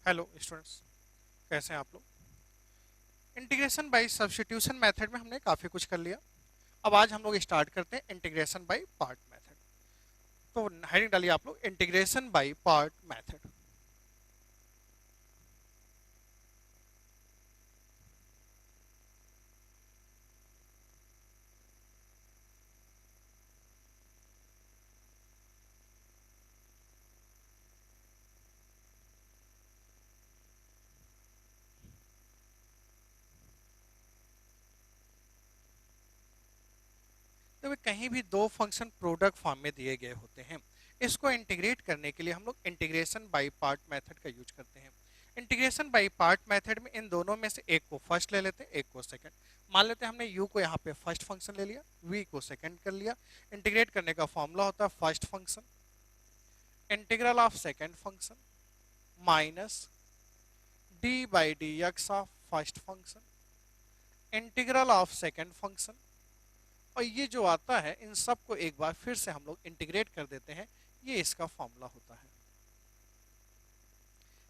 Hello students, कैसे हैं आप लोग। इंटीग्रेशन बाय सब्स्टिट्यूशन मेथड में हमने काफ़ी कुछ कर लिया। अब आज हम लोग स्टार्ट करते हैं इंटीग्रेशन बाय पार्ट मेथड। तो हेडिंग डालिए आप लोग, इंटीग्रेशन बाय पार्ट मेथड। तो कहीं भी दो फंक्शन प्रोडक्ट फॉर्म में दिए गए होते हैं, इसको इंटीग्रेट करने के लिए हम लोग इंटीग्रेशन बाय पार्ट मेथड का यूज करते हैं। इंटीग्रेशन बाय पार्ट मेथड में इन दोनों में से एक को फर्स्ट ले लेते हैं, एक को सेकंड। मान लेते हैं हमने u को यहाँ पे फर्स्ट फंक्शन ले लिया, v को सेकंड कर लिया। इंटीग्रेट करने का फॉर्मूला होता है first function integral of second function minus d by D x of first function integral of second function. और ये जो आता है इन सब को एक बार फिर से हम लोग इंटीग्रेट कर देते हैं, ये इसका फॉर्मूला होता है।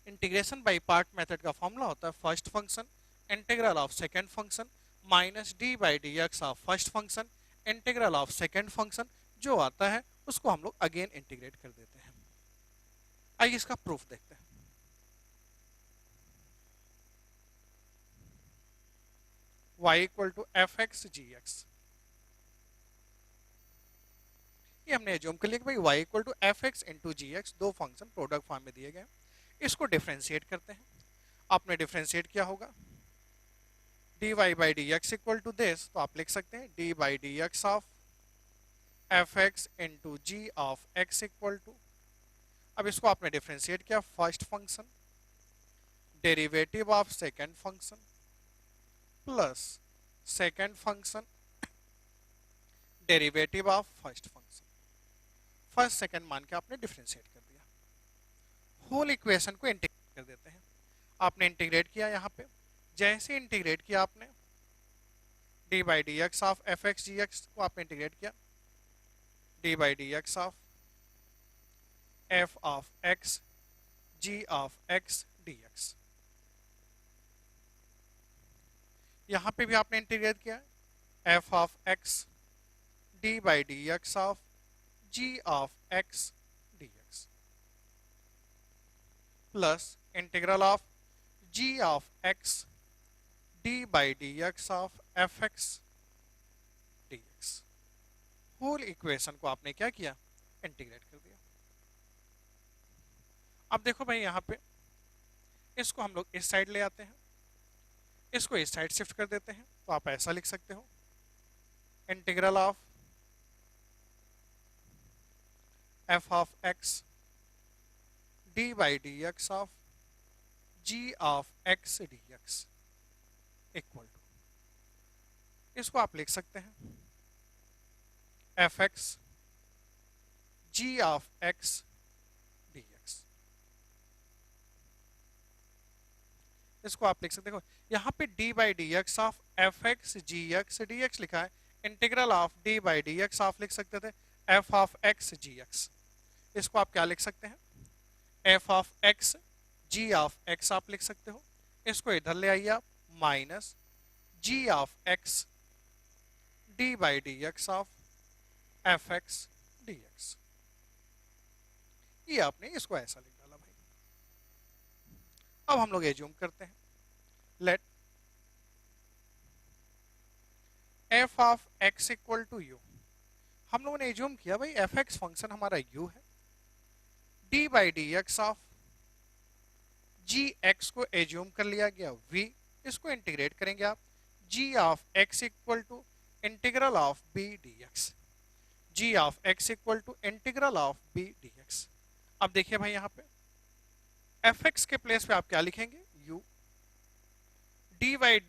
इंटीग्रेशन बाय पार्ट मेथड का फॉर्मूला होता है first function integral of second function minus d by D x of first function integral of second function. जो आता है उसको हम लोग अगेन इंटीग्रेट कर देते हैं। आइए इसका प्रूफ देखते हैं। y equal to F X G X, ये हमने एज्यूम कर लिया कि भाई y equal to F X into G X, दो फंक्शन प्रोडक्ट फॉर्म में दिए गए। इसको डिफ्रेंशिएट करते हैं। आपने डिफ्रेंशिएट किया होगा dy by D x equal to this, तो आप लिख सकते हैं D by D x of F X into G of X equal to. अब इसको आपने डिफ्रेंशिएट किया, first function derivative of second function plus second function derivative of first function. First second मान के आपने डिफ्रेंशिएट कर दिया। होल इक्वेशन को इंटीग्रेट कर देते हैं। आपने इंटीग्रेट किया, यहाँ पे जैसे इंटीग्रेट किया आपने D by D x of F X G x को आपने इंटीग्रेट किया D by D x of F of X G of X D X. यहाँ पे भी आपने इंटीग्रेट किया F of X D by D x of G of X D X plus integral of G of X D by D x of F X D X. Whole equation को आपने क्या किया, integrate कर दिया। अब देखो भाई यहाँ पे इसको हम लोग इस साइड ले आते हैं, इसको इस साइड शिफ्ट कर देते हैं। तो आप ऐसा लिख सकते हो integral of F of X D by D x of G of X D x equal to, इसको आप लिख सकते हैं F X G of X D x. इसको आप लिख सकते हो, यहाँ पे D by D x of F X G X D X लिखा है। Integral of D by D X आप लिख सकते थे F of X G X. इसको आप क्या लिख सकते हैं, F of X G of X आप लिख सकते हो। इसको इधर ले आइए आप, minus G of X D by D x of F X D X. ये आपने इसको ऐसा लिख डाला भाई। अब हम लोग एज्यूम करते हैं let F of X equal to U. हम लोगों ने एज्यूम किया भाई एफ एक्स फंक्शन हमारा यू है, D by D x of G x को एज्यूम कर लिया गया v। इसको इंटीग्रेट करेंगे आप g of x equal to integral of b dx, g of x equal to integral of b dx। अब देखिए भाई यहाँ पे fx के प्लेस पे आप क्या लिखेंगे u, D by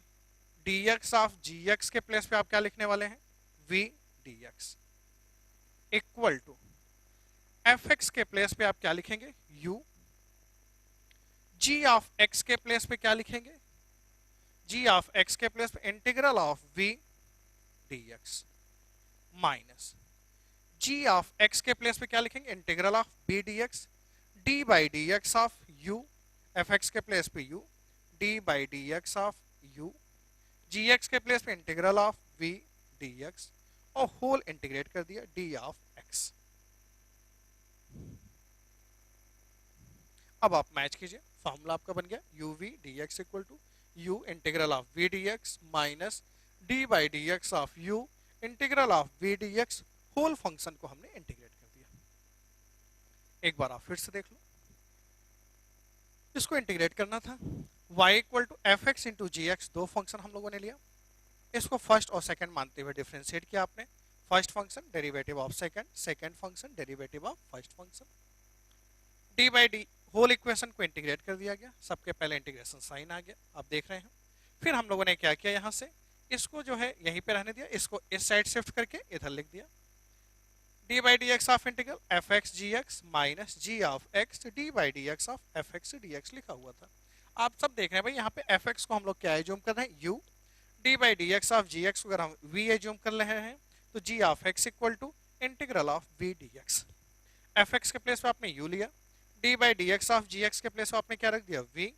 D x of G X के प्लेस पे आप क्या लिखने वाले हैं v dx equal to fx के प्लेस पे आप क्या लिखेंगे u, g ऑफ x के प्लेस पे क्या लिखेंगे g ऑफ x के प्लेस पे integral of v dx minus g of x के प्लेस पे क्या लिखेंगे integral of b dx D by D x of u F x के प्लेस पे u, D by D x of u, G X के place पे integral of v dx और whole integrate कर दिया d ऑफ x। अब आप match कीजिए, फॉर्मूला आपका बन गया u v dx equal to u integral of v dx minus d by D x of u integral of v dx, whole function को हमने इंटीग्रेट कर दिया। एक बार आप फिर से देख लो, इसको इंटीग्रेट करना था, y equal to F X into G X, दो फंक्शन हम लोगों ने लिया, इसको फर्स्ट और सेकंड मानते हुए डिफरेंशिएट किया आपने। First function derivative of second, second function derivative of first function, D by D whole equation को इंटीग्रेट कर दिया गया, सबके पहले इंटीग्रेशन साइन आ गया, आप देख रहे हैं। फिर हम लोगों ने क्या किया, यहाँ से इसको जो है यहीं पे रहने दिया, इसको इस साइड शिफ्ट करके इधर लिख दिया, D by D x of integral F X G X minus G of X D by D x of F X D X लिखा हुआ था। आप सब देख रहे हैं भाई, यहाँ पे एफ एक्स को हम लोग क्या एज्यूम कर रहे हैं, U, D by D x of G X अगर हम वी एज्यूम कर रहे हैं तो G of X equal to integral of we D X. F x के प्लेस पे आपने यू लिया, D by D x of G X के प्लेस पे आपने क्या रख दिया, वी,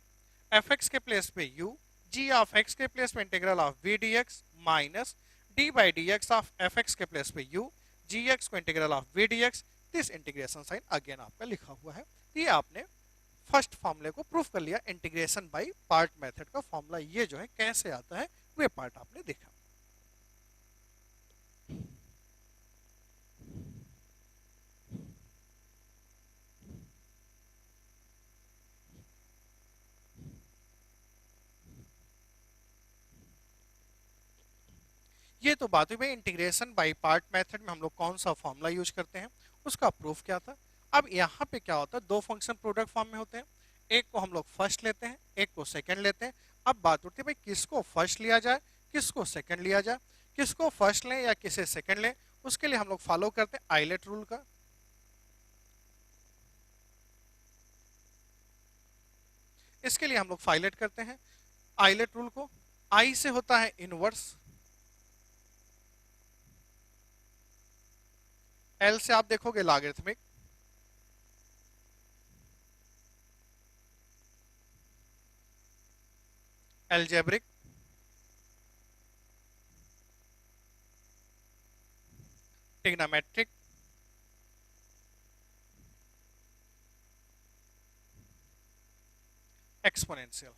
एफ एक्स के प्लेस पे यू, जी ऑफ एक्स के प्लेस पे integral of we D x minus d by D x of F x के प्लेस पे यू, जी एक्स को integral of we D x, this integration sign again आपका लिखा हुआ है। ये आपने फर्स्ट फॉर्मूले को प्रूफ कर लिया, इंटीग्रेशन बाय पार्ट मेथड का फॉर्मूला ये जो है कैसे आता है वे पार्ट आपने देखा। ये तो बात हुई भाई इंटीग्रेशन बाय पार्ट मेथड में हम लोग कौन सा फॉर्मूला यूज करते हैं, उसका प्रूफ क्या था। अब यहाँ पे क्या होता है, दो फंक्शन प्रोडक्ट फॉर्म में होते हैं, एक को हम लोग फर्स्ट लेते हैं, एक को सेकंड लेते हैं। अब बात उठती है भाई किसको फर्स्ट लिया जाए, किसको सेकंड लिया जाए, किसको फर्स्ट लें या किसे सेकंड लें, उसके लिए हम लोग फॉलो करते हैं आइलेट रूल का। इसके लिए हम लोग फाइलेट करते हैं आइलेट रूल को, आई से होता है इनवर्स, एल से आप देखोगे logarithmic, algebraic, trigonometric, exponential.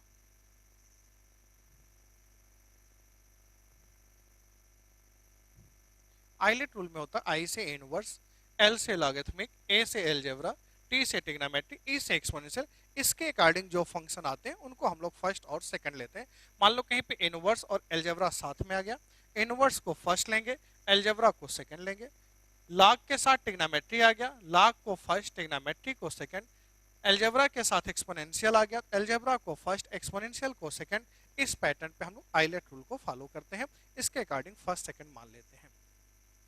ILATE rule में होता है आई से इनवर्स, एल से लॉगरिथमिक, ए से एलजेब्रा, टी से ट्रिग्नोमेट्रिक, ई से एक्सपोनेंशियल। इसके अकॉर्डिंग जो फंक्शन आते हैं उनको हम लोग फर्स्ट और सेकंड लेते हैं। मान लो कहीं पे इनवर्स और एलजेब्रा साथ में आ गया, इनवर्स को फर्स्ट लेंगे, एलजेब्रा को सेकंड लेंगे। लॉग के साथ ट्रिग्नोमेट्री आ गया, लॉग को फर्स्ट, ट्रिग्नोमेट्री को सेकंड। एलजेब्रा के साथ एक्सपोनेंशियल आ गया, एलजेब्रा को फर्स्ट, एक्सपोनेंशियल को सेकंड। इस पैटर्न पे हम लोग आइलेट रूल को फॉलो करते हैं, इसके अकॉर्डिंग फर्स्ट सेकंड मान लेते हैं।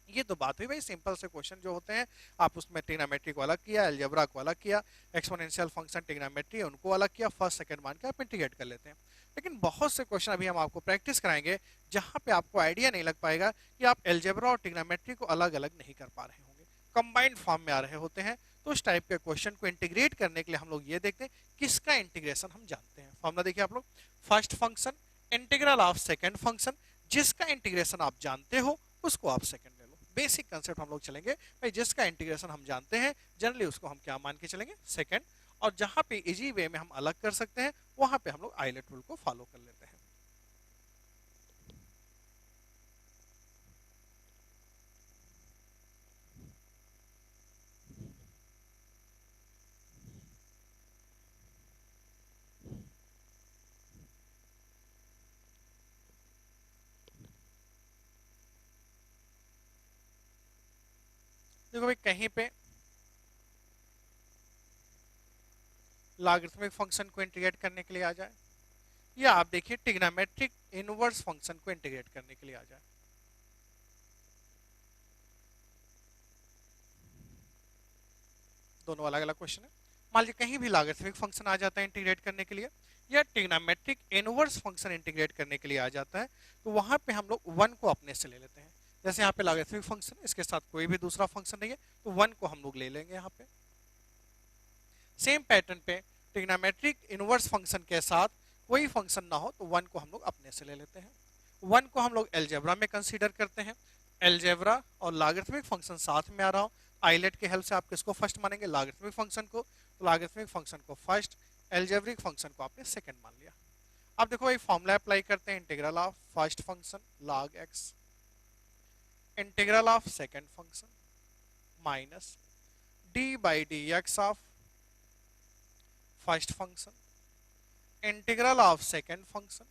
ये तो बात हुई भाई सिंपल से क्वेश्चन जो होते हैं, आप उसमें ट्रिग्नोमेट्री को अलग किया, अलजेब्रा को अलग किया, एक्सपोनेंशियल फंक्शन ट्रिग्नोमेट्री उनको अलग किया, फर्स्ट सेकंड मान के आप इंटीग्रेट कर लेते हैं। लेकिन बहुत से क्वेश्चन अभी हम आपको प्रैक्टिस कराएंगे जहां पे आपको आइडिया नहीं लग पाएगा कि आप अलजेब्रा और ट्रिग्नोमेट्री को अलग अलग नहीं कर पा रहे होंगे, कंबाइंड फॉर्म में आ रहे होते हैं। तो उस टाइप के क्वेश्चन को इंटीग्रेट करने के लिए हम लोग ये देखते हैं किसका इंटीग्रेशन हम जानते हैं। फॉर्मूला देखिए आप लोग, first function integral of second function, जिसका इंटीग्रेशन आप जानते हो उसको आप सेकंड ले लो। बेसिक कंसेप्ट हम लोग चलेंगे भाई, जिसका इंटीग्रेशन हम जानते हैं जनरली उसको हम क्या मान के चलेंगे, सेकंड। और जहां पे इजी वे में हम अलग कर सकते हैं वहां पे हम लोग आइलेट रूल को फॉलो कर लेते हैं। देखो भाई कहीं पे लॉगरिथमिक फंक्शन को इंटीग्रेट करने के लिए आ जाए, या आप देखिए ट्रिग्नोमेट्रिक इनवर्स फंक्शन को इंटीग्रेट करने के लिए आ जाए। दोनों अलग अलग क्वेश्चन है। मान लीजिए कहीं भी लॉगरिथमिक फंक्शन आ जाता है इंटीग्रेट करने के लिए, या ट्रिग्नोमेट्रिक इनवर्स फंक्शन इंटीग्रेट करने के लिए आ जाता है, तो वहां पे हम लोग वन को अपने से ले लेते हैं। जैसे यहाँ पे लॉगरिथमिक फंक्शन, इसके साथ कोई भी दूसरा फंक्शन नहीं है, तो वन को हम लोग ले लेंगे यहाँ पे। सेम पैटर्न पे ट्रिग्नोमेट्रिक इनवर्स फंक्शन के साथ कोई फंक्शन ना हो तो वन को हम लोग अपने से ले लेते हैं। वन को हम लोग एलजेब्रा में कंसीडर करते हैं। एलजेब्रा और लॉगरिथमिक फंक्शन साथ में आ रहा हो, आइलेट के हेल्प से आप किसको फर्स्ट मानेंगे, लॉगरिथमिक फंक्शन को, तो लॉगरिथमिक फंक्शन को फर्स्ट, एलजेब्रिक फंक्शन को आपने सेकंड मान लिया। अब देखो भाई फॉर्मूला अप्लाई करते हैं, integral of first function log x, integral of second function minus d by D x of first function, integral of second function,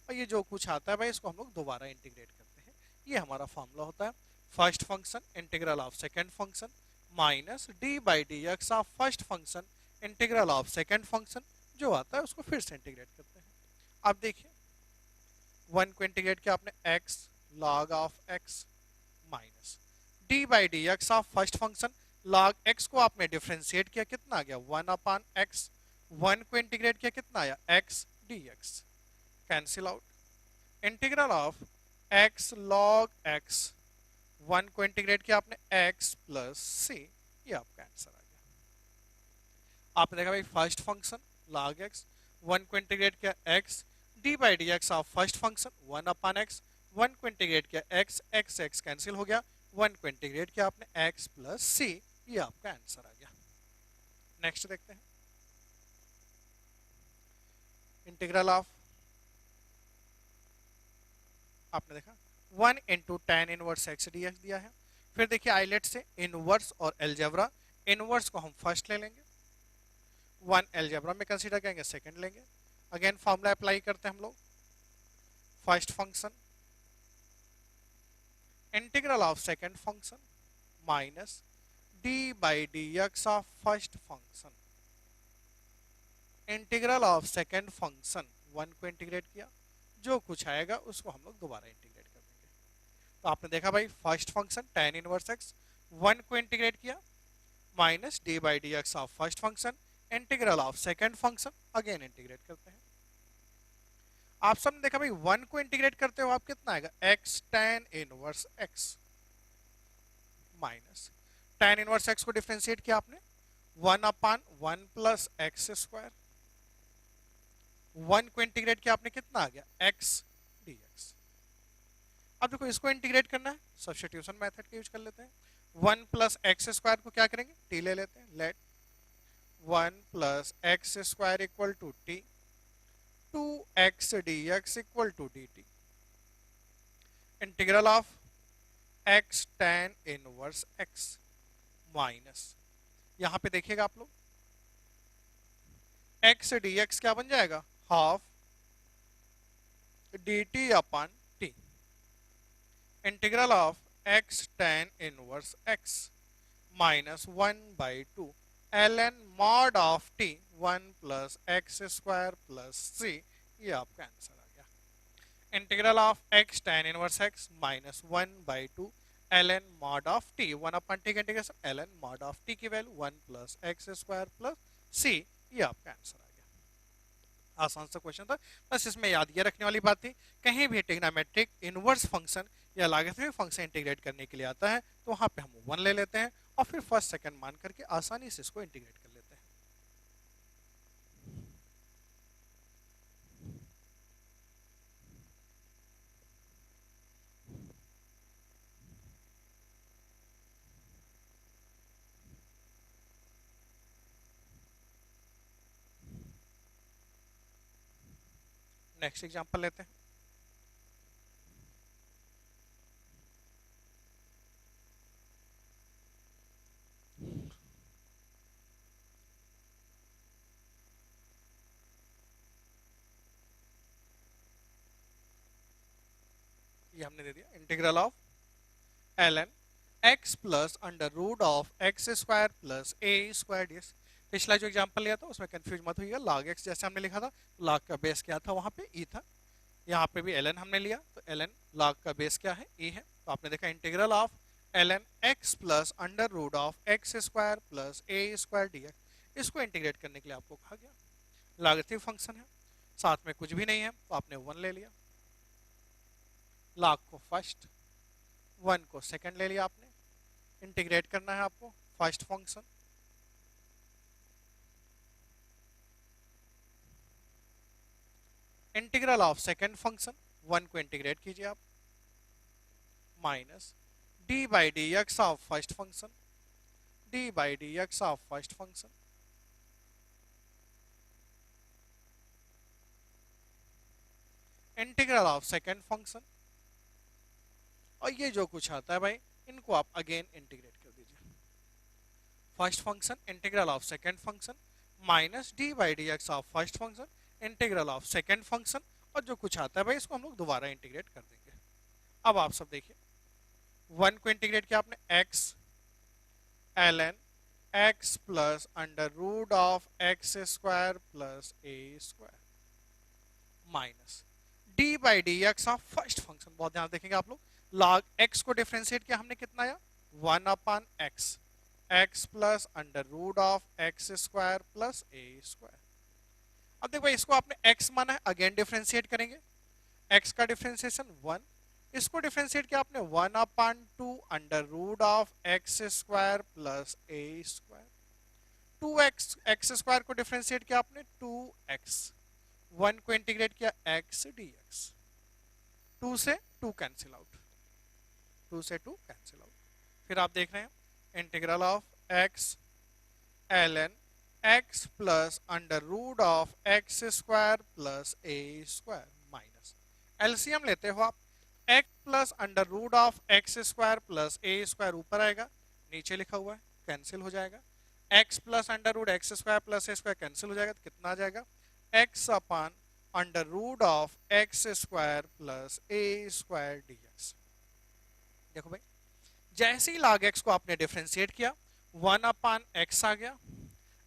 और ये जो कुछ आता है भाई इसको हम लोग दोबारा इंटीग्रेट करते हैं। ये हमारा फॉर्मूला होता है, first function integral of second function minus d by D x of first function integral of second function, जो आता है उसको फिर से इंटीग्रेट करते हैं। अब देखिए वन को इंटीग्रेट किया आपने, x log of x minus d by D x of first function, log x को आपने डिफ्रेंशिएट किया, कितना आ गया वन अपॉन एक्स, वन को इंटीग्रेट किया कितना आया x D x, cancel out, integral of x log x, one को इंटीग्रेट किया आपने एक्स प्लस सी, ये आपका आंसर आ गया। आपने देखा भाई first function log x, one को इंटीग्रेट किया x, D by D x of first function one upon x, one को इंटीग्रेट किया एक्स, एक्स एक्स कैंसिल हो गया, वन को इंटीग्रेट किया आपने एक्स प्लस सी, ये आपका आंसर आ गया। नेक्स्ट देखते हैं, इंटीग्रल ऑफ, आपने देखा one into tan inverse x D x दिया है। फिर देखिए आइलेट से इनवर्स और एलजेब्रा, इनवर्स को हम फर्स्ट ले लेंगे, वन एलजेब्रा में कंसीडर करेंगे, सेकंड लेंगे। अगेन फॉर्मूला अप्लाई करते हैं हम लोग, first function integral of second function minus d by D x of first function integral of second function, one को इंटीग्रेट किया, जो कुछ आएगा उसको हम लोग दोबारा इंटीग्रेट कर देंगे। तो आपने देखा भाई first function tan inverse x, one को इंटीग्रेट किया minus d by D x of first function integral of second function, again integrate करते हैं। आप सबने देखा भाई वन को इंटीग्रेट करते हो आप कितना आएगा x tan inverse x minus tan inverse x को डिफरेंशिएट किया आपने, one upon one plus x square, one को इंटीग्रेट किया आपने कितना आ गया एक्स डी एक्स। अब देखो इसको इंटीग्रेट करना है, सब्स्टिट्यूशन मेथड का यूज कर लेते हैं, वन प्लस एक्स स्क्वायर को क्या करेंगे टी ले लेते हैं, let one plus x square equal to t, two x D x equal to d t, integral of x tan inverse x minus, यहां पे देखिएगा आप लोग एक्स डी एक्स क्या बन जाएगा half D T upon T, integral of x tan inverse x minus one by two L N mod of T, one plus x square plus सी, ये आपका आंसर आ गया। Integral of x tan inverse x minus one by two L N mod of T, one upon T का integration, L N mod of T की value one plus x square plus सी, ये आपका answer आ गया। आसान सा question था, बस इसमें याद ये रखने वाली बात थी, कहीं भी ट्रिग्नोमेट्रिक इनवर्स फंक्शन या लॉगरिथमिक फंक्शन इंटीग्रेट करने के लिए आता है तो वहां पे हम वन ले लेते हैं और फिर फर्स्ट सेकंड मान करके आसानी से इसको इंटीग्रेट कर लेते हैं। नेक्स्ट एग्जांपल लेते हैं, ये हमने दे दिया integral of l n x plus under root of x square plus A square d x. पिछला जो एग्जांपल लिया था उसमें कंफ्यूज मत होइएगा, लॉग एक्स जैसे हमने लिखा था, लॉग का बेस क्या था वहां पे ई था, यहाँ पे भी एल एन हमने लिया तो एल एन लॉग का बेस क्या है ई है। तो आपने देखा integral of l n x plus under root of x square plus A square d x, इसको इंटीग्रेट करने के लिए आपको कहा गया, लॉगरिथमिक फंक्शन है, साथ में कुछ भी नहीं है तो आपने वन ले लिया, लॉग को फर्स्ट, वन को सेकंड ले लिया आपने, इंटीग्रेट करना है आपको first function integral of second function, 1 को इंटीग्रेट कीजिए आप, minus d by D x of first function, D by D x of first function, integral of second function, और ये जो कुछ आता है भाई इनको आप अगेन इंटीग्रेट कर दीजिए। First function integral of second function minus d by D x of first function integral of second function, और जो कुछ आता है भाई इसको हम लोग दोबारा इंटीग्रेट कर देंगे। अब आप सब देखिए, 1 को इंटीग्रेट किया आपने, x l n x plus under root of x square plus A square minus d by D x of first function. बहुत ध्यान देखेंगे आप लोग, लॉग एक्स को डिफरेंशिएट किया हमने, कितना आया 1 upon x, x plus under root of x square plus A square. अब देखो भाई इसको आपने एक्स माना है, अगेन डिफरेंशिएट करेंगे, एक्स का डिफरेंशिएशन 1, इसको डिफरेंशिएट किया आपने 1 upon 2 under root of x square plus A square, 2x x square को डिफरेंशिएट किया आपने 2x, 1 को इंटीग्रेट किया x dx, 2 से 2 कैंसिल आउट, 2 से 2 कैंसिल आउट। फिर आप देख रहे हैं integral of x ln x plus under root of x square plus A square minus LCM लेते हो आप, x plus under root of x square plus A square ऊपर आएगा, नीचे लिखा हुआ है कैंसिल हो जाएगा, x plus under root x square plus ए स्क्वायर कैंसिल हो जाएगा, तो कितना आ जाएगा x upon under root of x square plus A square dx। देखो भाई जैसे ही log x को आपने डिफरेंशिएट किया 1 अपॉन x आ गया,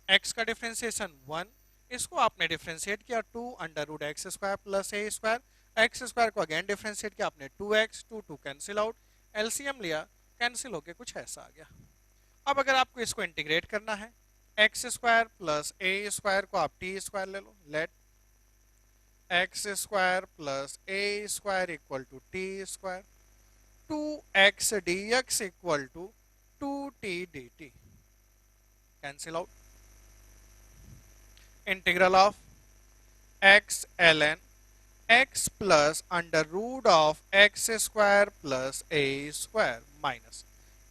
x का डिफरेंशिएशन 1, इसको आपने डिफरेंशिएट किया 2 under root x square plus ए स्क्वायर, एक्स स्क्वायर को अगेन डिफरेंशिएट किया आपने 2x, 2 कैंसिल आउट, एलसीएम लिया कैंसिल होके कुछ ऐसा आ गया। अब अगर आपको इसको इंटीग्रेट करना है, एक्स स्क्वायर प्लस ए स्क्वायर को आप टी स्क्वायर ले लो, let x square plus A square equal to t square, 2x dx equal to 2t dt, cancel out, integral of x ln x plus under root of x square plus A square minus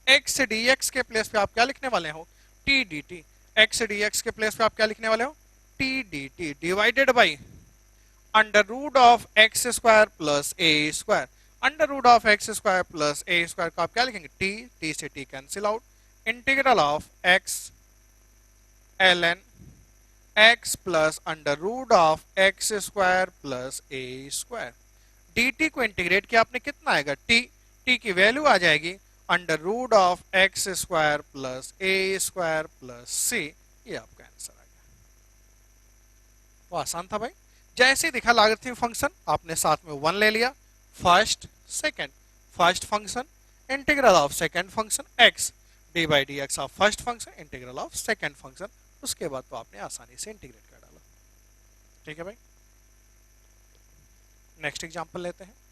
x dx के place पे आप क्या लिखने वाले हो t dt, x dx के place पे आप क्या लिखने वाले हो t dt divided by under root of x square plus A square, under root of x square plus A square को आप क्या लिखेंगे t से t cancel out, integral of x ln x plus under root of x square plus A square, dt को integrate किया आपने, कितना आएगा t की वैल्यू आ जाएगी under root of x square plus A square plus सी, ये आपका आंसर आ गया। वो आसान था भाई, जैसे दिखा लॉगरिथमिक फंक्शन आपने साथ में 1 ले लिया, first second, first function integral of second function x D by D x of first function integral of second function, उसके बाद तो आपने आसानी से इंटीग्रेट कर डाला। ठीक है भाई, नेक्स्ट एग्जांपल लेते हैं।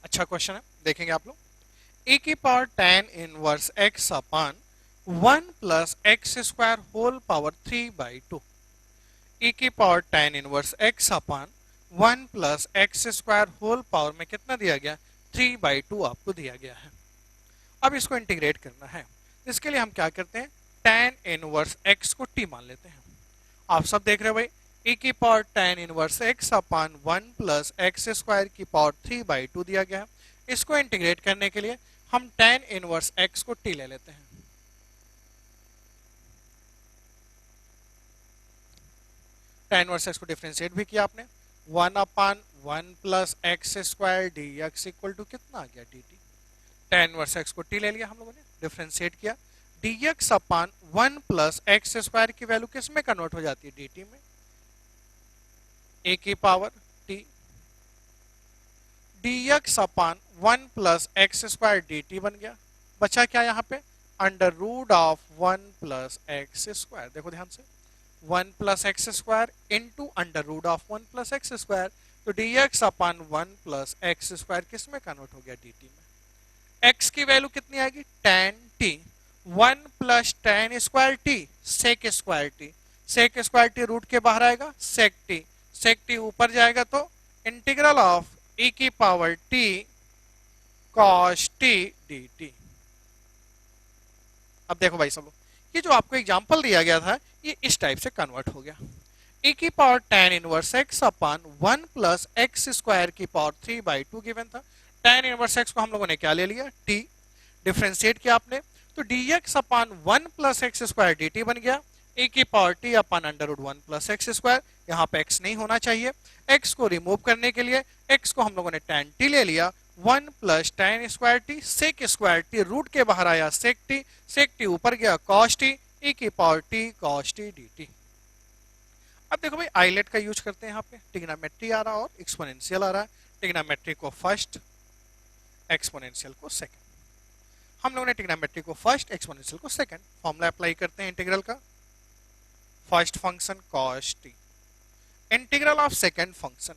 अच्छा क्वेश्चन है, देखेंगे आप लोग, ए की power tan inverse x upon 1 plus x square whole power 3/2, e की power tan inverse x upon 1 plus x square whole power में कितना दिया गया 3/2 आपको दिया गया है। अब इसको इंटीग्रेट करना है, इसके लिए हम क्या करते हैं tan इनवर्स x को t मान लेते हैं। आप सब देख रहे हो भाई, e की power tan inverse x upon 1 plus x square की पावर 3/2 दिया गया है। इसको इंटीग्रेट करने के लिए हम tan इनवर्स x को t ले लेते हैं। tan इनवर्स x को डिफरेंशिएट भी किया आपने, 1 upon 1 plus x square d x equal to कितना आ गया dt, tan इनवर्स x को t ले लिया हम लोगों ने, डिफ्रेंशिएट किया, dx upon 1 plus x square की वैल्यू किस में कन्वर्ट हो जाती है, dt में, a की power t, dx upon 1 plus x square dt बन गया, बचा क्या यहाँ पे, under root of 1 plus x square, देखो ध्यान से, 1 plus x square into under root of 1 plus x square, तो dx upon 1 plus x square किस में कन्वर्ट हो गया, dt में, x की वैल्यू कितनी आएगी, tan t, 1 plus tan square t sec square t, sec square t root के बाहर आएगा, सेक t ऊपर जाएगा तो इंटीग्रल ऑफ e की power t cos t dt। अब देखो भाई सब लोग, ये जो आपको एग्जांपल दिया गया था ये इस टाइप से कन्वर्ट हो गया, e की पावर tan इनवर्स x अपान 1 प्लस एक्स स्क्वायर की पावर 3/2 गिवन था, tan इनवर्स x को हम लोगों ने क्या ले लिया, t, डिफरेंशिएट किया आपने, तो dx upon 1 plus x square dt बन गया, e की power t upon under root 1 plus x square, यहाँ पे x नहीं होना चाहिए, x को रिमूव करने के लिए x को हम लोगों ने tan t ले लिया, 1 plus tan square t sec square t root के बाहर आया सेक टी ऊपर गया cos टी, e की power t cos t dt। अब देखो भाई आइलेट का यूज करते हैं, यहाँ पे ट्रिग्नोमेट्री आ रहा है और एक्सपोनेंशियल आ रहा है, ट्रिग्नोमेट्री को फर्स्ट, एक्सपोनेंशियल को सेकंड, हम लोगों ने ट्रिग्नोमेट्री को फर्स्ट, एक्सपोनेंशियल को सेकंड, फॉर्मूला अप्लाई करते हैं इंटीग्रल का, first function cos t, integral of second function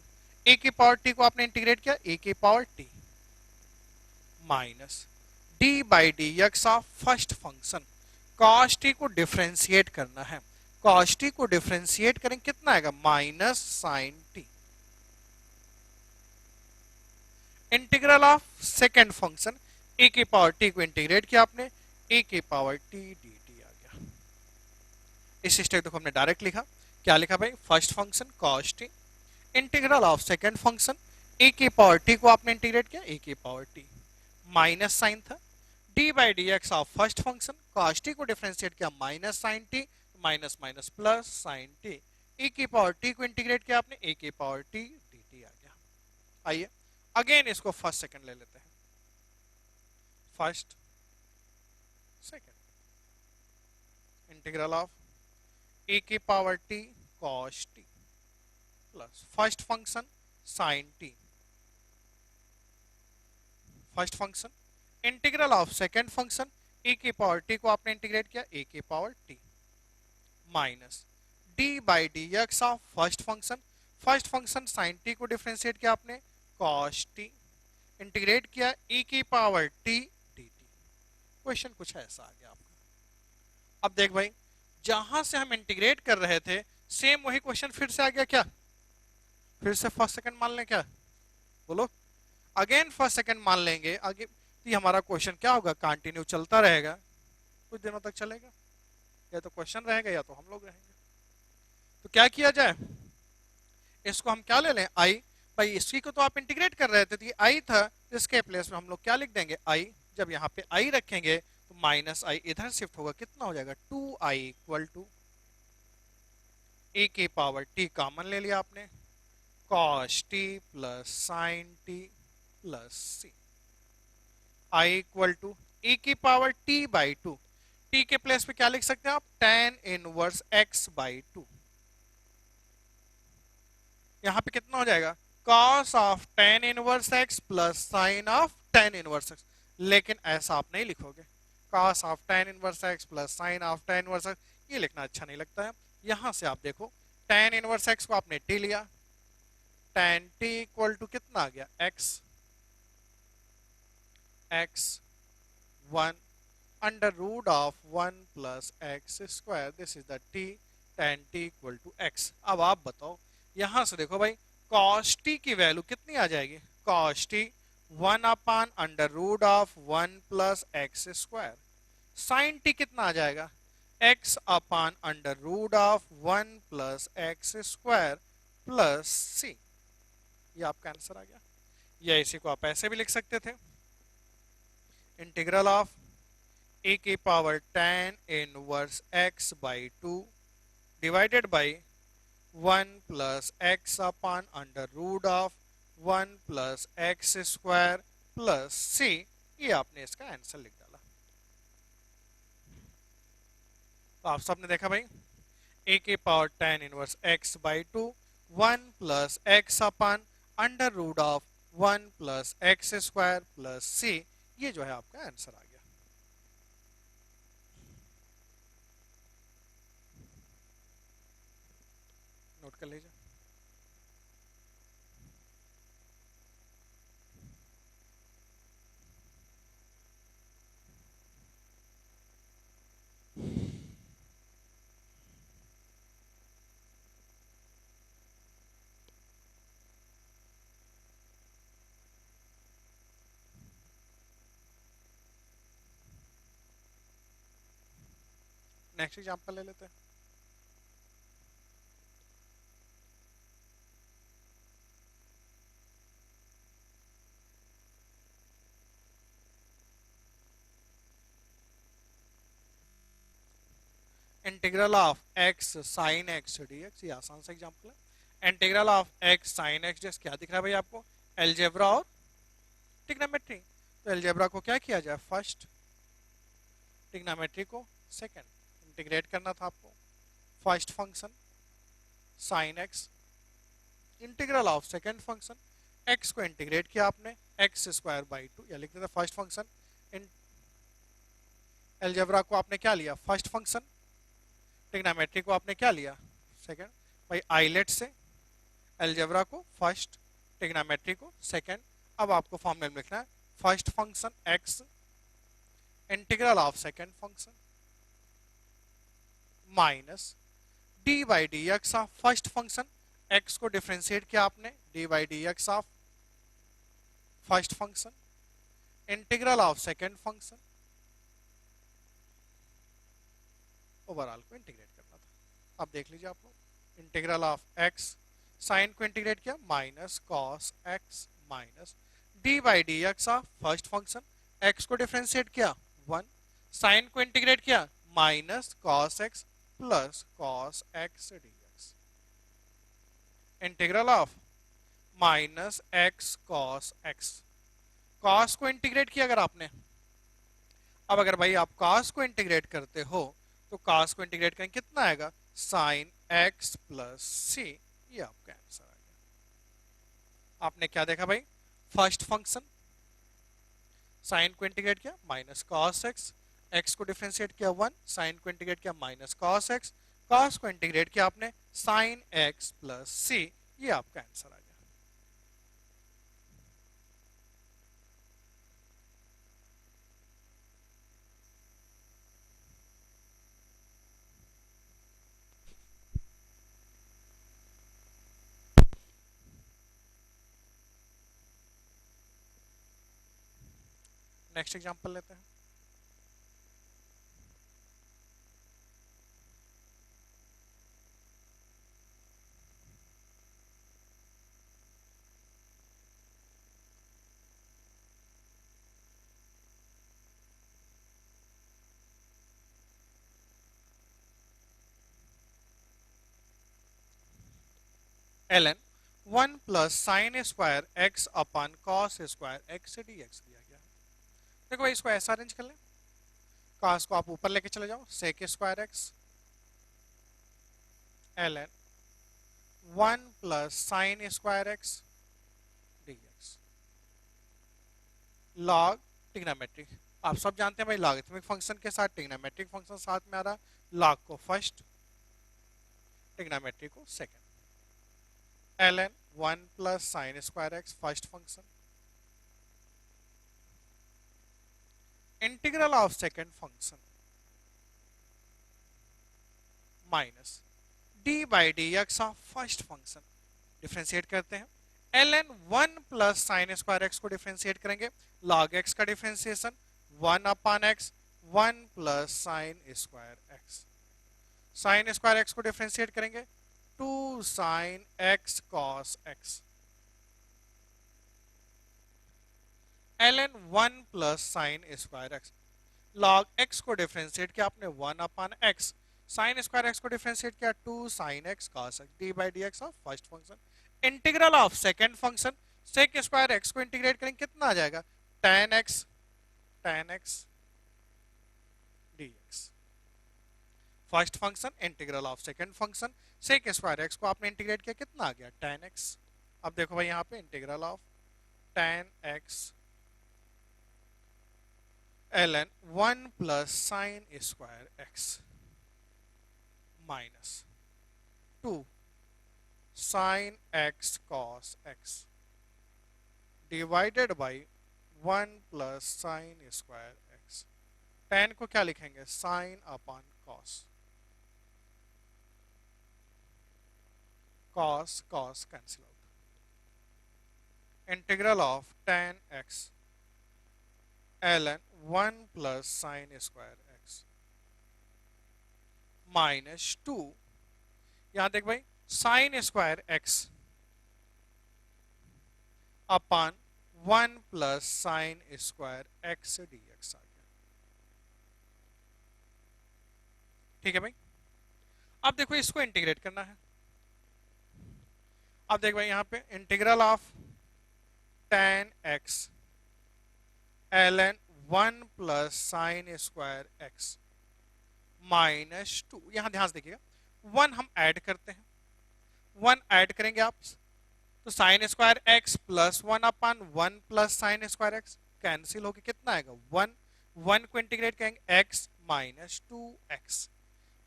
a की पावर t को आपने इंटीग्रेट किया, a की power t minus d by D x of first function, cos t को डिफरेंशिएट करना है, cos t को डिफरेंशिएट करें कितना आएगा, minus sine t, integral of second function a की पावर t को इंटीग्रेट किया आपने, a की पावर t dt आ गया। इस स्टेप को हमने डायरेक्ट लिखा, क्या लिखा भाई, first function cos t, integral of second function a की पावर t को आपने इंटीग्रेट किया, a की पावर t, माइनस साइन था, d by D x of first function cos t को डिफरेंशिएट किया, minus sine t, minus minus plus sine t, e की power t को इंटीग्रेट किया आपने, a की पावर t dt आ गया। आइए अगेन इसको फर्स्ट सेकंड ले लेते हैं, first second, integral of a की power t cos t plus first function sine t, first function, integral of second function e की पावर t को आपने इंटीग्रेट किया, a की power t minus d by D x of first function sine t को differentiate किया आपने, cos t, integrate किया e की पावर t dt। क्वेश्चन कुछ ऐसा आ गया आपका। अब देख भाई जहां से हम इंटीग्रेट कर रहे थे सेम वही क्वेश्चन फिर से आ गया, क्या फिर से फर्स्ट सेकंड मान लें, क्या बोलो, अगेन फर्स्ट सेकंड मान लेंगे, आगे तो हमारा क्वेश्चन क्या होगा, कंटिन्यू चलता रहेगा, कुछ दिनों तक चलेगा, या तो क्वेश्चन रहेगा या तो हम लोग रहेंगे। तो क्या किया जाए, इसको हम क्या ले लें, आई, भाई इसी को तो आप इंटीग्रेट कर रहे थे तो ये आई था, इसके प्लेस में हम लोग क्या लिख देंगे, आई, जब यहाँ पे आई रखेंगे तो माइनस आई इधर शिफ्ट होगा, कितना हो जाएगा, 2i इक्वल टू ए की पावर t कॉमन ले लिया आपने, cos t plus sine t plus c, i equal to e की पावर t बाई 2, t के प्लेस पे क्या लिख सकते हैं आप, tan इनवर्स x बाई 2, यहां पे कितना हो जाएगा, cos of tan inverse x plus sin of tan inverse x, लेकिन ऐसा आप नहीं लिखोगे, cos of tan inverse x plus sin of tan inverse x, ये लिखना अच्छा नहीं लगता है। यहां से आप देखो tan इनवर्स x को आपने t लिया, tan t इक्वल टू कितना आ गया, x 1 under root of 1 plus x square, this is the t, tan t equal to x। अब आप बताओ यहां से देखो भाई cos t की वैल्यू कितनी आ जाएगी, cos t 1 upon under root of 1 plus x square, sin t कितना आ जाएगा, x upon under root of 1 plus x square plus c, ये आपका आंसर आ गया। या इसी को आप ऐसे भी लिख सकते थे, इंटीग्रल ऑफ e की power tan inverse x by 2 divided by 1 plus x upon under root of 1 plus x square plus c ये आपने इसका आंसर लिख डाला। तो आप सबने देखा भाई, ए के power tan inverse x by two 1 plus x upon under root of 1 plus x square plus सी, ये जो है आपका आंसर आ गया। नोट कर लीजिए। नेक्स्ट एग्जांपल ले लेते हैं। Integral of x sine x d x, ये आसान सा एग्जांपल है। Integral of x sine x d x क्या दिख रहा है भाई आपको? एलजेब्रा और ट्रिग्नोमेट्री। तो एलजेब्रा को क्या किया जाए फर्स्ट, ट्रिग्नोमेट्री को सेकंड। इंटीग्रेट करना था आपको। First function sine x, integral of second function, x को इंटीग्रेट किया आपने एक्स स्क्वायर बाई टू, या लिख देते फर्स्ट फंक्शन। एलजेब्रा को आपने क्या लिया? First function. ट्रिग्नोमेट्री को आपने क्या लिया? सेकंड। भाई आइलेट से एलजेब्रा को फर्स्ट, ट्रिग्नोमेट्री को सेकंड। अब आपको फॉर्मूला में लिखना है first function x integral of second function minus d by D x of first function, x को डिफ्रेंशिएट किया आपने D by D x of first function integral of second function, overall को integrate करना था। अब देख लीजिए आप लोग, इंटीग्रल ऑफ एक्स, साइन को इंटीग्रेट किया minus cos x minus d by D x of first function, x को डिफ्रेंशिएट किया 1, साइन को इंटीग्रेट किया minus cos x plus cos x D x, integral of minus x cos x. Cos को integrate किया अगर आपने, अब अगर भाई आप कॉस को इंटीग्रेट करते हो तो कॉस को इंटीग्रेट करें कितना आएगा? साइन एक्स प्लस सी, ये आपका आंसर आ गया। आपने क्या देखा भाई? फर्स्ट फंक्शन साइन को इंटीग्रेट किया माइनस कॉस एक्स, एक्स को डिफरेंशिएट किया 1, साइन को इंटीग्रेट किया माइनस कॉस एक्स, कॉस को इंटीग्रेट किया आपने साइन एक्स प्लस सी, ये आपका आंसर आ गया। नेक्स्ट एग्जांपल लेते हैं। ln 1 plus sine square x upon cos square x D x दिया गया। देखो भाई इसको ऐसा अरेंज कर लें, कॉस को आप ऊपर लेके चले जाओ, sec square x ln 1 plus sine square x D x log trigonometric. आप सब जानते हैं भाई लॉगरिथमिक फंक्शन के साथ ट्रिग्नोमेट्रिक फंक्शन साथ में आ रहा, लॉग को फर्स्ट, ट्रिग्नोमेट्री को second. ln 1 plus sine square x first function integral of second function minus d by D x of first function, differentiate करते हैं ln 1 plus sine square x को differentiate करेंगे, log x का differentiation 1 upon x 1 plus sine square x, sine square x को differentiate करेंगे 2 sine x cos x ln 1 plus sine square x, log x को differentiate किया आपने 1 upon x, sine square x को differentiate किया 2 sine x cos x D by D x of first function integral of second function, sec square x को integrate करेंगे कितना आ जाएगा? tan x tan x dx। First function integral of second function sec square x को आपने integrate किया, कितना आ गया tan x। अब देखो भाई यहाँ पे integral of tan x ln 1 plus sine square x minus 2 sine x cos x divided by 1 plus sine square x. tan को क्या लिखेंगे, sine upon cos, cos cos cancel out. Integral of tan x ln 1 plus sine square x minus 2, यहां देख भाई sign square x upon 1 plus sine square x dx आ गया। ठीक है भाई। अब देखो इसको इंटीग्रेट करना है। अब देख भाई यहां पे integral of tan x ln 1 plus sine square x minus 2, यहां ध्यान से देखिएगा 1 हम ऐड करते हैं, 1 ऐड करेंगे आप तो sign square x plus 1 upon 1 plus sine square x cancel होकर कितना आएगा 1, 1 को इंटीग्रेट करेंगे x माइनस 2x,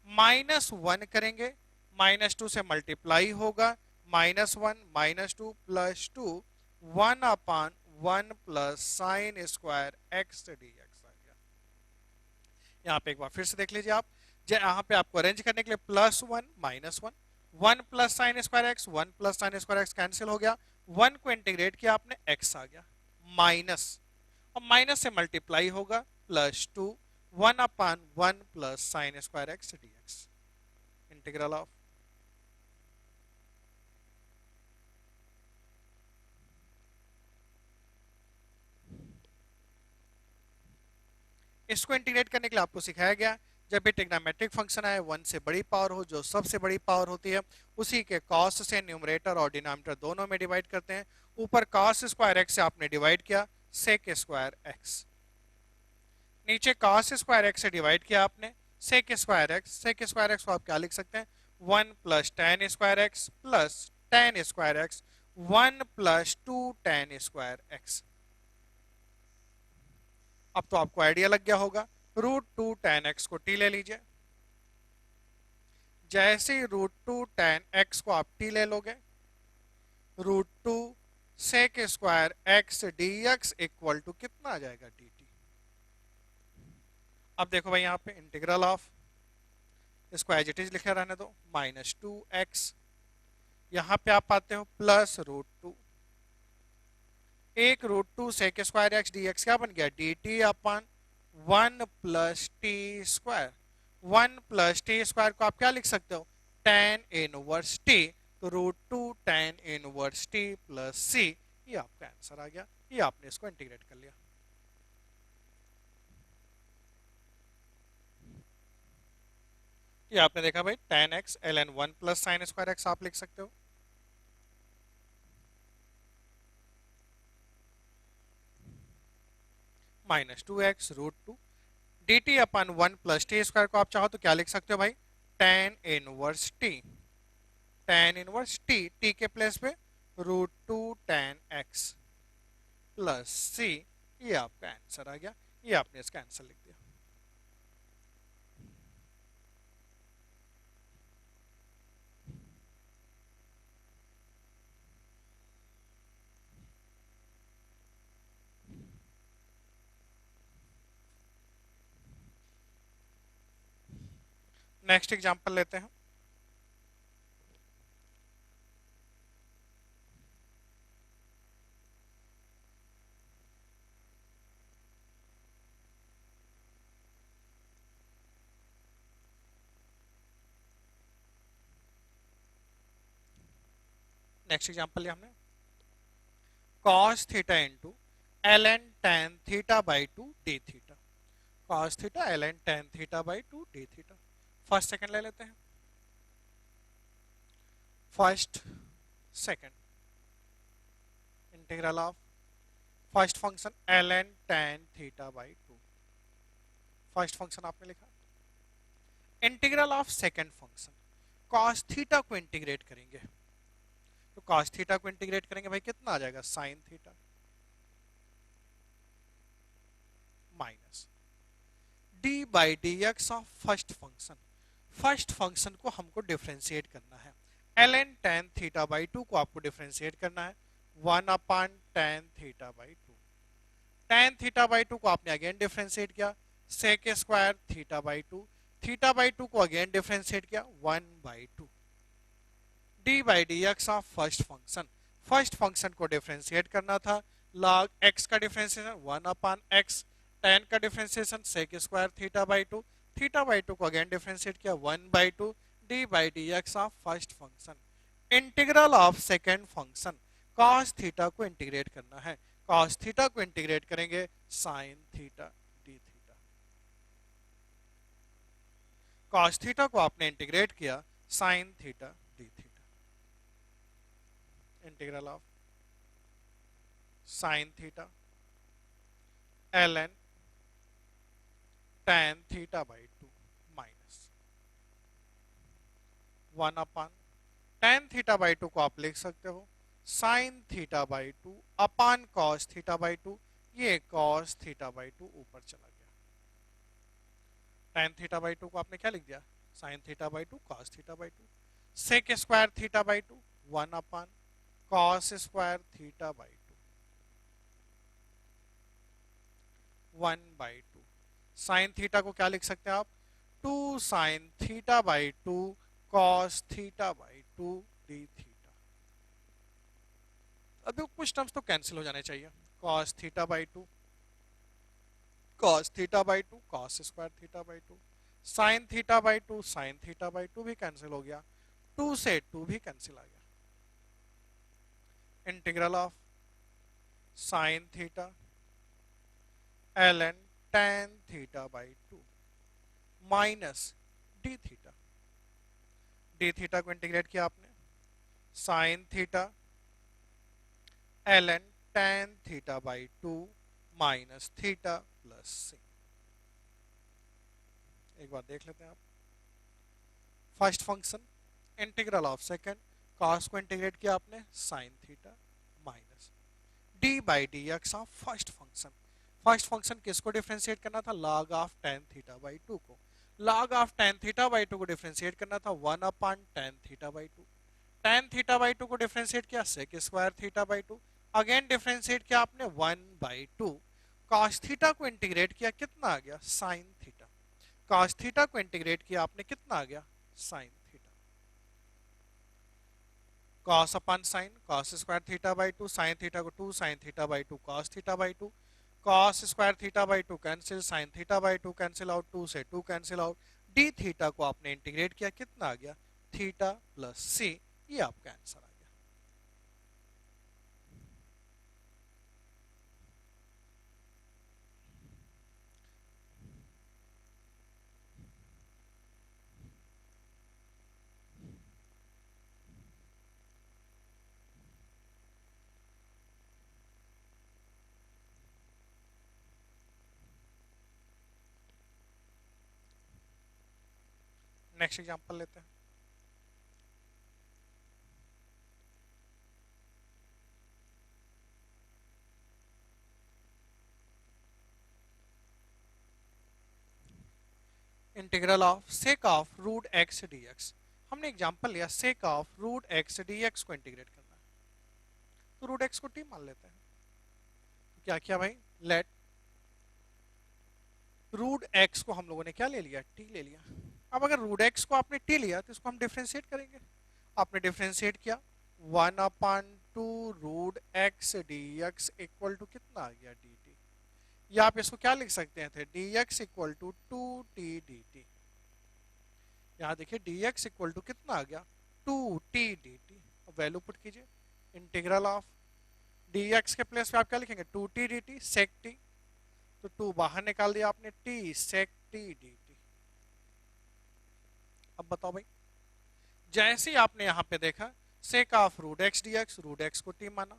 माइनस 1 करेंगे माइनस 2 से मल्टीप्लाई होगा -1 -2 plus 2 1 upon 1 plus sine square x dx आ गया। यहाँ पे एक बार फिर से देख लीजिए आप, यहाँ पे आपको अरेंज करने के लिए +1 -1 1 plus sine square x 1 plus sine square x cancel हो गया, 1 को इंटीग्रेट किया आपने x आ गया माइनस, और माइनस से मल्टीप्लाई होगा +2 1 upon 1 plus sine square x dx। Integral of इसको इंटीग्रेट करने के लिए आपको सिखाया गया जब भी ट्रिग्नोमेट्रिक फंक्शन आए 1 से बड़ी पावर हो, जो सबसे बड़ी पावर होती है उसी के कॉस से न्यूमरेटर और डिनोमिनेटर दोनों में डिवाइड करते हैं। ऊपर कॉस स्क्वायर एक्स से आपने डिवाइड किया सेक स्क्वायर एक्स, नीचे कॉस स्क्वायर एक्स से डिवाइड किया आपने sec square x. Sec square x को आप क्या लिख सकते हैं 1 plus tan square x plus tan square x 1 plus 2 tan square x. अब तो आपको आइडिया लग गया होगा, √2 tan x को t ले लीजिए, जैसे √2 tan x को आप t ले लोगे √2 sec square x dx equal to कितना आ जाएगा dt। अब देखो भाई यहाँ पे इंटीग्रल ऑफ, इसको एज इट इज लिखे रहने दो -2x, यहाँ पे आप पाते हो +√2, एक √2 सेक स्क्वायर एक्स dx क्या बन गया dt upon 1 plus T square. 1 plus T square को आप क्या लिख सकते हो tan इनवर्स t, तो √2 tan inverse t plus c, ये आपका आंसर आ गया। ये आपने इसको इंटीग्रेट कर लिया। ये आपने देखा भाई tan x ln 1 plus sine square x आप लिख सकते हो, -2x √2 dt अपन 1 प्लस टी स्क्वायर को आप चाहो तो क्या लिख सकते हो भाई tan inverse t, tan inverse t के प्लेस पे √2 tan x प्लस c, ये आपका आंसर आ गया। ये आपने इसका आंसर लिख दिया। नेक्स्ट एग्जांपल लेते हैं। नेक्स्ट एग्जांपल लिया हमने cos theta into ln tan theta by 2 d theta, cos theta ln tan theta by 2 d theta. First second ले लेते हैं, first second integral of first function ln tan theta by 2, first function आपने लिखा। Integral of second function cos theta को integrate करेंगे, तो cos theta को integrate करेंगे भाई कितना आ जाएगा sin theta minus d by D x of first function, first function को हमको डिफ्रेंशिएट करना है, ln tan थीटा बाई 2 को आपको डिफ्रेंशिएट करना है 1 अपान tan theta by 2, tan theta by 2 को आपने अगेन डिफ्रेंशिएट किया sec square theta by 2, theta by 2 को अगेन डिफ्रेंशिएट किया 1 by 2, D by D x of first function, first function को डिफ्रेंशिएट करना था log x का डिफ्रेंशिएशन 1 अपान x, tan का differentiation sec square theta by 2, theta by 2 को again differentiate किया 1 by 2, D by D x of first function. Integral of second function cos theta को integrate करना है, cos थीटा को integrate करेंगे sin theta d theta, cos theta को आपने integrate किया sin theta d theta, integral of sin theta ln tan theta by 2 minus 1 upon tan theta by 2 को आप लिख सकते हो sin theta by 2 upon cos theta by 2, ये cos theta by 2 ऊपर चला गया, tan थीटा बाई 2 को आपने क्या लिख दिया sin theta by 2 cos theta by 2, sec square theta by 2 1 upon cos square theta by 2 1 by 2, sine theta को क्या लिख सकते हैं आप 2 sine theta by 2 cos theta by 2 D theta. अभी कुछ टर्म्स तो कैंसिल हो जाने चाहिए, cos theta by 2 cos theta by 2 cos square theta by 2, sine theta by 2 sine theta by 2 भी कैंसिल हो गया, 2 से 2 भी कैंसिल आ गया, integral of sine theta ln tan theta by 2 minus d theta, d theta को integrate किया आपने sine theta ln tan theta by 2 minus theta plus c. एक बार देख लेते हैं आप, first function integral of second cos को इंटीग्रेट किया आपने sine theta minus d by D x of first function, first function किसको डिफरेंशिएट करना था log of tan theta by 2 को, log of tan theta by 2 को डिफरेंशिएट करना था 1 अपान tan theta by 2, tan theta by 2 को डिफरेंशिएट किया sec square theta by 2, again differentiate किया आपने 1 बाई 2, cos थीटा को इंटीग्रेट किया कितना आ गया sin थीटा, cos थीटा को इंटीग्रेट किया आपने कितना आ गया sin theta, cos upon sin cos square theta by 2, sin theta को 2 sin theta by 2 cos theta by 2, cos square theta by 2 cancel, sin theta by 2 cancel out, 2 से 2 cancel out, D theta को आपने integrate किया कितना आ गया theta plus सी, ये आपका आंसर आ गया। नेक्स्ट एग्जांपल लेते हैं, integral of sec of root x D x, हमने एग्जांपल लिया sec of root x D x को इंटीग्रेट करना है, तो रूट एक्स को टी मान लेते हैं, तो क्या किया भाई लेट रूट एक्स को हम लोगों ने क्या ले लिया टी ले लिया, अब अगर रूट एक्स को आपने टी लिया तो इसको हम डिफ्रेंशिएट करेंगे, आपने डिफ्रेंशिएट किया 1 upon 2 root x D x equal to कितना आ गया डी टी, या आप इसको क्या लिख सकते हैं थे d x equal to 2t d t, यहाँ देखिए डी एक्स इक्वल टू कितना आ गया 2t डी टी, अब वैल्यू पुट कीजिए इंटीग्रल ऑफ डी एक्स के प्लेस पे आप क्या लिखेंगे 2t डी टी सेक टी, तो 2 बाहर निकाल दिया आपने t sec t d t. अब बताओ भाई जैसे ही आपने यहाँ पे देखा sec of root x D x, root x को टी माना,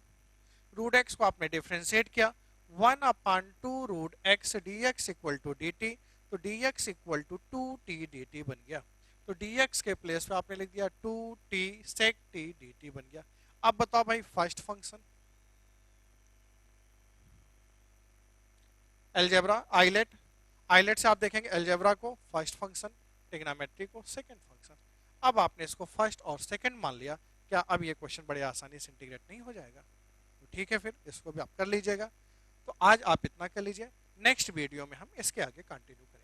रूट एक्स को आपने डिफ्रेंशिएट किया 1/2 √x dx equal to dt, तो dx equal to 2t dt बन गया। तो dx के प्लेस पे आपने लिख दिया 2t sec t dt बन गया। अब बताओ भाई first function algebra ILATE, ILATE से आप देखेंगे अलजेब्रा को फर्स्ट फंक्शन, ट्रिग्नोमेट्री को सेकंड फंक्शन। अब आपने इसको फर्स्ट और सेकंड मान लिया, क्या अब ये क्वेश्चन बड़े आसानी से इंटीग्रेट नहीं हो जाएगा? तो ठीक है, फिर इसको भी आप कर लीजिएगा। तो आज आप इतना कर लीजिए, नेक्स्ट वीडियो में हम इसके आगे कंटिन्यू करेंगे।